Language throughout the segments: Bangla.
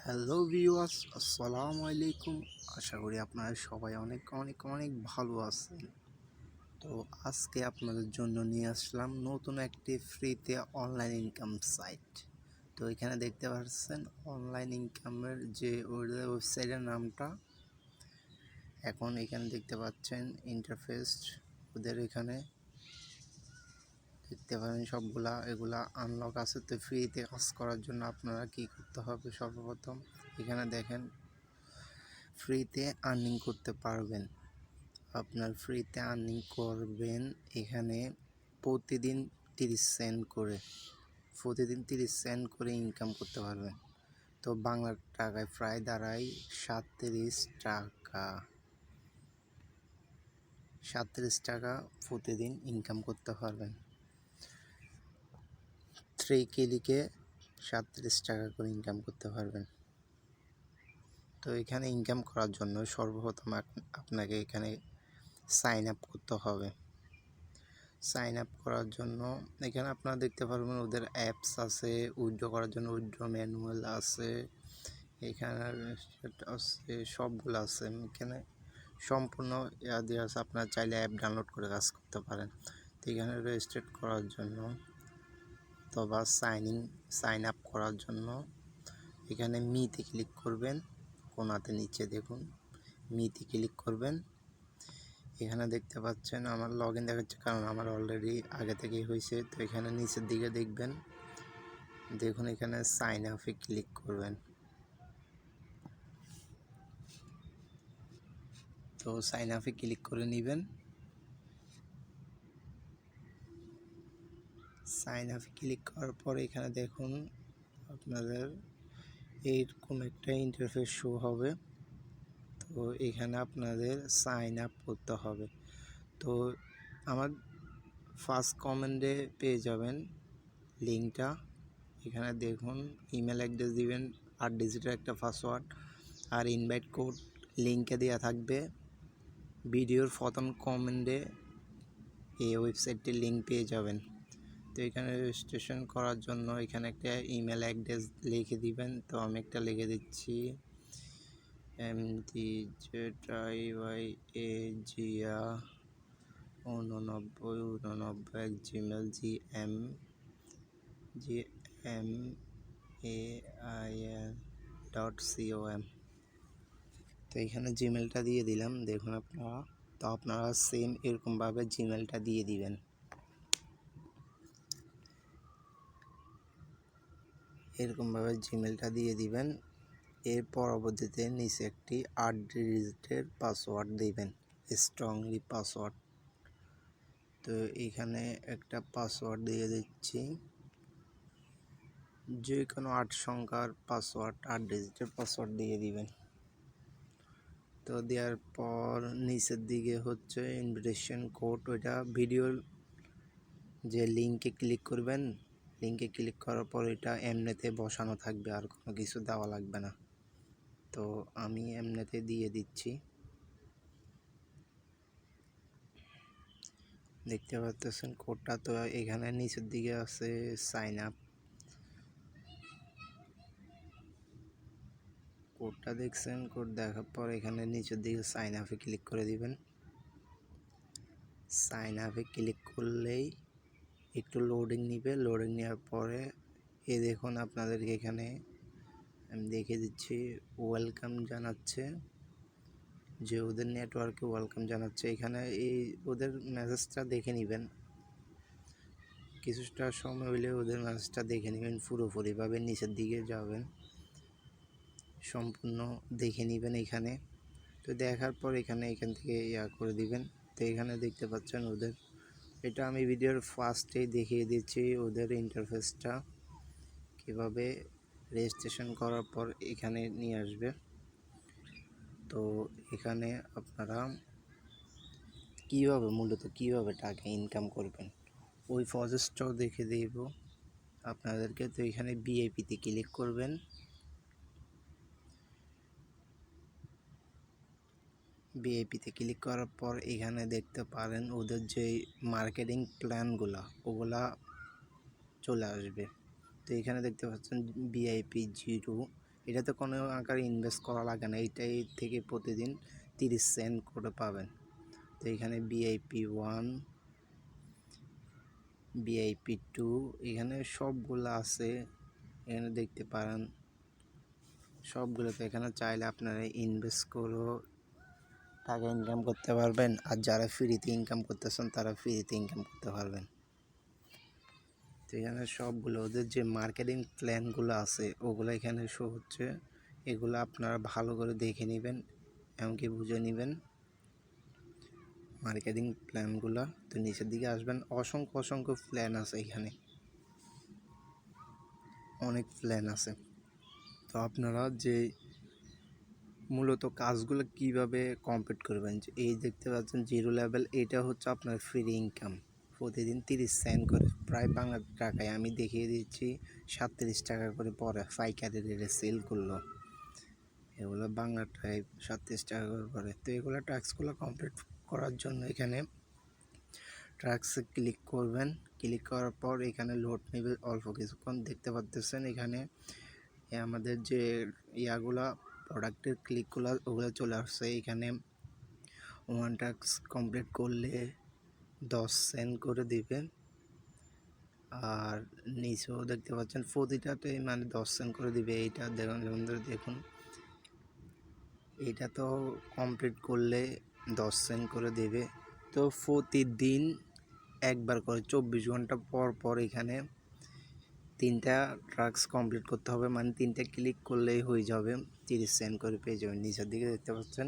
হ্যালো ভিউয়ার্স, আসসালামু আলাইকুম। আশা করি আপনারা সবাই অনেক অনেক অনেক ভালো আছেন। তো আজকে আপনাদের জন্য নিয়ে আসলাম নতুন একটি ফ্রিতে অনলাইন ইনকাম সাইট। তো এখানে দেখতে পাচ্ছেন অনলাইন ইনকামের যে ওয়েবসাইটের নামটা। এখন এখানে দেখতে পাচ্ছেন ইন্টারফেস ওদের এখানে দেখতে পারেন এগুলা আনলক আছে। তো ফ্রিতে কাজ করার জন্য আপনারা কি করতে হবে? সর্বপ্রথম এখানে দেখেন ফ্রিতে আর্নিং করতে পারবেন। আপনার ফ্রিতে আর্নিং করবেন এখানে প্রতিদিন 30 সেন্ট করে ইনকাম করতে পারবেন। তো বাংলা টাকায় প্রায় দাঁড়ায় 37 টাকা প্রতিদিন ইনকাম করতে পারবেন। 3 ক্লিকে 37 টাকা করে ইনকাম করতে পারবেন। তো এখানে ইনকাম করার জন্য সর্বপ্রথম আপনাকে এখানে সাইন আপ করতে হবে। সাইন আপ করার জন্য এখানে আপনারা দেখতে পারবেন ওদের অ্যাপস আছে, উইথড্র করার জন্য উইথড্র ম্যানুয়াল আছে, এখানে আছে, সবগুলো আছে। এখানে সম্পূর্ণ দেওয়া আছে, আপনারা চাইলে অ্যাপ ডাউনলোড করে কাজ করতে পারেন। তো এখানে রেজিস্ট্রেট করার জন্য অথবা সাইন আপ করার জন্য এখানে মিতে ক্লিক করবেন। কোনাতে নিচে দেখুন মিতে ক্লিক করবেন। এখানে দেখতে পাচ্ছেন আমার লগ ইন দেখাচ্ছে, কারণ আমার অলরেডি আগে থেকেই হয়েছে। তো এখানে নিচের দিকে দেখুন এখানে সাইন আপে ক্লিক করবেন। তো সাইন আপে ক্লিক করে নেবেন। সাইন আপে ক্লিক করার পর এখানে দেখুন আপনাদের এইরকম একটা ইন্টারফেস শো হবে। তো এখানে আপনাদের সাইন আপ করতে হবে। তো আমার ফার্স্ট কমেন্টে পেয়ে যাবেন লিঙ্কটা। এখানে দেখুন ইমেল অ্যাড্রেস দিবেন, 8 ডিজিটের একটা পাসওয়ার্ড, আর ইনভাইট কোড লিঙ্কে দেওয়া থাকবে। ভিডিওর প্রথম কমেন্টে এই ওয়েবসাইটটির লিঙ্ক পেয়ে যাবেন। তো এখানে রেজিস্ট্রেশন করার জন্য এখানে একটা ইমেল অ্যাড্রেস লিখে দিবেন। তো আমি একটা লিখে দিচ্ছি, mtjia8999@gmail.com। তো এখানে জিমেলটা দিয়ে দিলাম, দেখুন আপনারা। তো আপনারা সেম এরকমভাবে জিমেলটা দিয়ে দিবেন। এর পরবর্তীতে নিচে একটি 8 ডিজিটের পাসওয়ার্ড দিবেন, স্ট্রংলি পাসওয়ার্ড। তো এখানে একটা পাসওয়ার্ড দিয়ে দিচ্ছি, যে কোনো 8 সংখ্যার পাসওয়ার্ড, 8 ডিজিটের পাসওয়ার্ড দিয়ে দিবেন। তো দেওয়ার পর নিচের দিকে হচ্ছে ইনভিটেশন কোড, ওইটা ভিডিওর যে লিঙ্কে ক্লিক করবেন, লিঙ্কে ক্লিক করার পর এটা এমনিতে বসানো থাকবে, আর কোনো কিছু দেওয়া লাগবে না। তো আমি এমনিতে দিয়ে দিচ্ছি। দেখতে পাচ্ছেন কোডটা। তো এখানে নিচের দিকে আছে সাইন আপ, কোডটা দেখছেন। কোড দেখার পর এখানে নিচের দিকে সাইন আপে ক্লিক করে দিবেন। সাইন আপে ক্লিক করলেই একটু লোডিং নিবে। লোডিং নেওয়ার পরে দেখুন আপনাদেরকে এখানে আমি দেখে দিচ্ছি, ওয়েলকাম জানাচ্ছে, যে ওদের নেটওয়ার্কে ওয়েলকাম জানাচ্ছে। এখানে ওদের মেসেজটা দেখে নেবেন, কিছুটা সময় হলে ওদের মেসেজটা দেখে নেবেন পুরোপুরিভাবে। নিচের দিকে যাবেন, সম্পূর্ণ দেখে নেবেন এখানে। তো দেখার পর এখান থেকে করে দিবেন। তো এখানে দেখতে পাচ্ছেন ওদের, এটা আমি ভিডিওর ফার্স্টেই দেখিয়ে দিচ্ছি ওদের ইন্টারফেসটা কিভাবে রেজিস্ট্রেশন করার পর এখানে নিয়ে আসবে। তো এখানে আপনারা কীভাবে টাকা ইনকাম করবেন ওই প্রসেসটাও দেখে দেব আপনাদেরকে। তো এখানে ভিআইপিতে ক্লিক করবেন। ভিআইপিতে ক্লিক করার পর এখানে দেখতে পারেন ওদের যে মার্কেটিং ওগুলা চলে আসবে। তো এখানে দেখতে পাচ্ছেন VIP 0, এটাতে কোনো আকারে ইনভেস্ট করা লাগে না, এইটাই থেকে প্রতিদিন 30 সেন্ট করে পাবেন। তো এখানে VIP 1, VIP 2 এখানে সবগুলো আছে, এখানে দেখতে পারেন সবগুলোতে। এখানে চাইলে আপনারা ইনভেস্ট করেও টাকা ইনকাম করতে পারবেন, আর যারা ফ্রিতে ইনকাম করতেছেন তারা ফ্রিতে ইনকাম করতে পারবেন। তো এখানে সবগুলো ওদের যে মার্কেটিং প্ল্যানগুলো আছে ওগুলো এখানে শো হচ্ছে, এগুলো আপনারা ভালো করে দেখে নেবেন, এমনকি বুঝে নেবেন মার্কেটিং প্ল্যানগুলো। তো নিচের দিকে আসবেন, অসংখ্য অসংখ্য প্ল্যান আছে, এখানে অনেক প্ল্যান আছে। তো আপনারা যে মূলত কাজগুলো কিভাবে কমপ্লিট করবেন, যে এই দেখতে পাচ্ছেন জিরো লেভেল, এটা হচ্ছে আপনার ফ্রি ইনকাম, প্রতিদিন 30 সেন্ট করে, প্রায় বাংলা টাকায় আমি দেখিয়ে দিচ্ছি 37 টাকা করে পরে পাইকারি রেটে সেল করলো, এগুলো বাংলা টাকায় 37 টাকা করে পড়ে। তো এগুলো টাস্কগুলো কমপ্লিট করার জন্য এখানে ট্রাক্সে ক্লিক করবেন, ক্লিক করার পর এখানে লোড নেবে অল্প কিছুক্ষণ। দেখতে পাচ্ছেন এখানে আমাদের যে ইয়াগুলা প্রোডাক্টের ক্লিকগুলো ওগুলো চলে আসছে। এখানে 1 টাস্ক কমপ্লিট করলে 10 সেন্ট করে দিবেন, আর নিচেও দেখতে পাচ্ছেন প্রতিটাতে মানে 10 সেন্ট করে দিবে। এইটা দেখুন এটা তো কমপ্লিট করলে 10 সেন্ট করে দেবে। তো প্রতিদিন একবার করে 24 ঘন্টা পর পর এখানে 3টা টাস্ক কমপ্লিট করতে হবে, মানে 3টা ক্লিক করলেই হয়ে যাবে, 30 সেন্ট করে পেয়ে যাবেন। নিচের দিকে দেখতে পাচ্ছেন,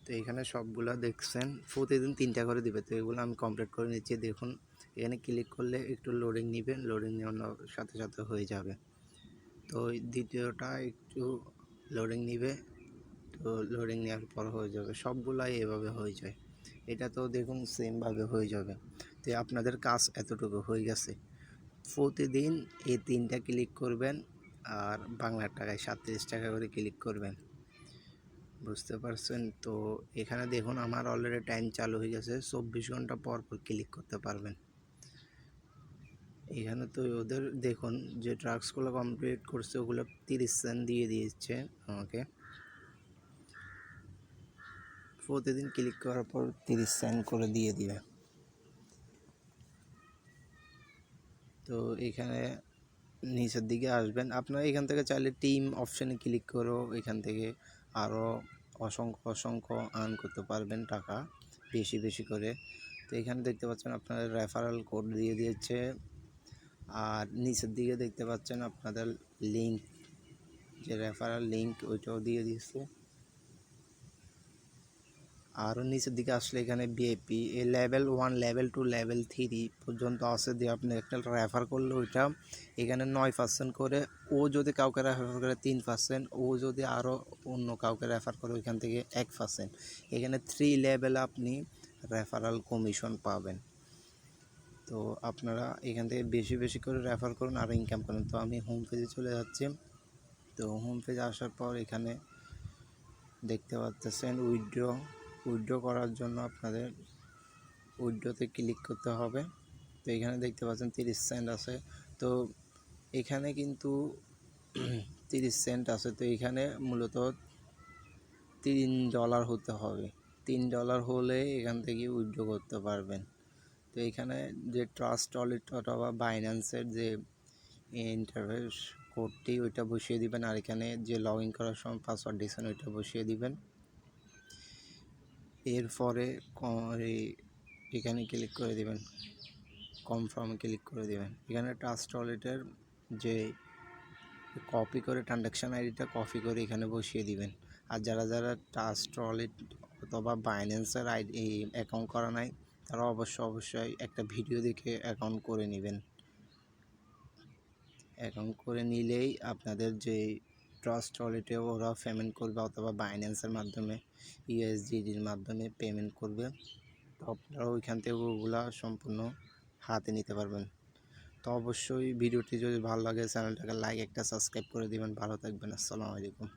তো এখানে সবগুলো দেখছেন প্রতিদিন 3টা করে দিবে। তো এগুলো আমি কমপ্লিট করে নিচ্ছি। দেখুন এখানে ক্লিক করলে একটু লোডিং নেবেন, লোডিং নেওয়ার সাথে সাথে হয়ে যাবে। তো দ্বিতীয়টা একটু লোডিং নেবে, তো লোডিং নেওয়ার পর হয়ে যাবে, সবগুলাই এভাবে হয়ে যায়। এটা তো দেখুন সেমভাবে হয়ে যাবে। তো আপনাদের কাজ এতটুকু হয়ে গেছে। প্রতিদিন এই 3টা ক্লিক করবেন, আর বাংলার টাকায় 37 টাকা করে ক্লিক করবেন, বুঝতে পারছেন? তো এখানে দেখুন আমার অলরেডি টাইম চালু হয়ে গেছে, 24 ঘন্টা পর পর ক্লিক করতে পারবেন। এখানে তো ওদের দেখুন যে টাস্কগুলো কমপ্লিট করছে ওগুলো 30 সেন্ট দিয়ে দিয়েছে আমাকে, প্রতিদিন ক্লিক করার পর 30 সেন্ট করে দিয়ে দিবে। তো এখানে নিচের দিকে আসবেন, আপনারা এখান থেকে চাইলে টিম অপশানে ক্লিক করেও এখান থেকে আরও অসংখ্য অসংখ্য আর্ন করতে পারবেন টাকা বেশি বেশি করে। তো এখানে দেখতে পাচ্ছেন আপনাদের রেফারেল কোড দিয়ে দিয়েছে, আর নিচের দিকে দেখতে পাচ্ছেন আপনাদের লিঙ্ক, যে রেফারেল লিঙ্ক ওইটাও দিয়ে দিয়েছে। আরও নিচের দিকে আসলে এখানে ভিআইপি এই লেভেল 1, লেভেল 2, লেভেল 3 পর্যন্ত আছে, দিয়ে আপনি একটা রেফার করলে ওইটা এখানে 9% করে, ও যদি কাউকে রেফার করে 3%, ও যদি আরও অন্য কাউকে রেফার করে ওইখান থেকে 1%। এখানে 3 লেভেলে আপনি রেফারাল কমিশন পাবেন। তো আপনারা এখান থেকে বেশি বেশি করে রেফার করুন আর ইনকাম করুন। তো আমি হোম পেজে চলে যাচ্ছি। তো হোম পেজে আসার পর এখানে দেখতে পাচ্ছেন উইথড্র করার জন্য আপনাদের উইথড্রতে ক্লিক করতে হবে। তো এখানে দেখতে পাচ্ছেন 30 সেন্ট আছে। তো এখানে কিন্তু 30 সেন্ট আছে। তো এখানে মূলত $3 হতে হবে, $3 হলে এখান থেকে উইথড্র করতে পারবেন। তো এখানে যে ট্রাস্ট ওয়ালেট অথবা বাইন্যান্সের যে ইন্টারফেস কোডটি ওইটা বসিয়ে দিবেন, আর এখানে যে লগ ইন করার সময় পাসওয়ার্ড দিয়েছেন ওইটা বসিয়ে দিবেন। এরপরে এখানে ক্লিক করে দিবেন, কনফার্মে ক্লিক করে দিবেন। এখানে ট্রাস্ট ওয়ালেটের যে কপি করে ট্রানজ্যাকশান আইডিটা কপি করে এখানে বসিয়ে দিবেন। আর যারা যারা ট্রাস্ট ওয়ালেট অথবা বাইন্যান্সের অ্যাকাউন্ট করা নাই তারা অবশ্যই একটা ভিডিও দেখে অ্যাকাউন্ট করে নেবেন। অ্যাকাউন্ট করে নিলেই আপনাদের যে ট্রাস্ট ওয়ালেটে ওরা পেমেন্ট করবে, অথবা বাইন্যান্সের মাধ্যমে USDTর মাধ্যমে পেমেন্ট করবে। তো আপনারা ওইখান থেকে ওগুলা সম্পূর্ণ হাতে নিতে পারবেন। তো অবশ্যই ভিডিওটি যদি ভালো লাগে চ্যানেলটাকে লাইক একটা সাবস্ক্রাইব করে দিবেন। ভালো থাকবেন। আসসালামু আলাইকুম।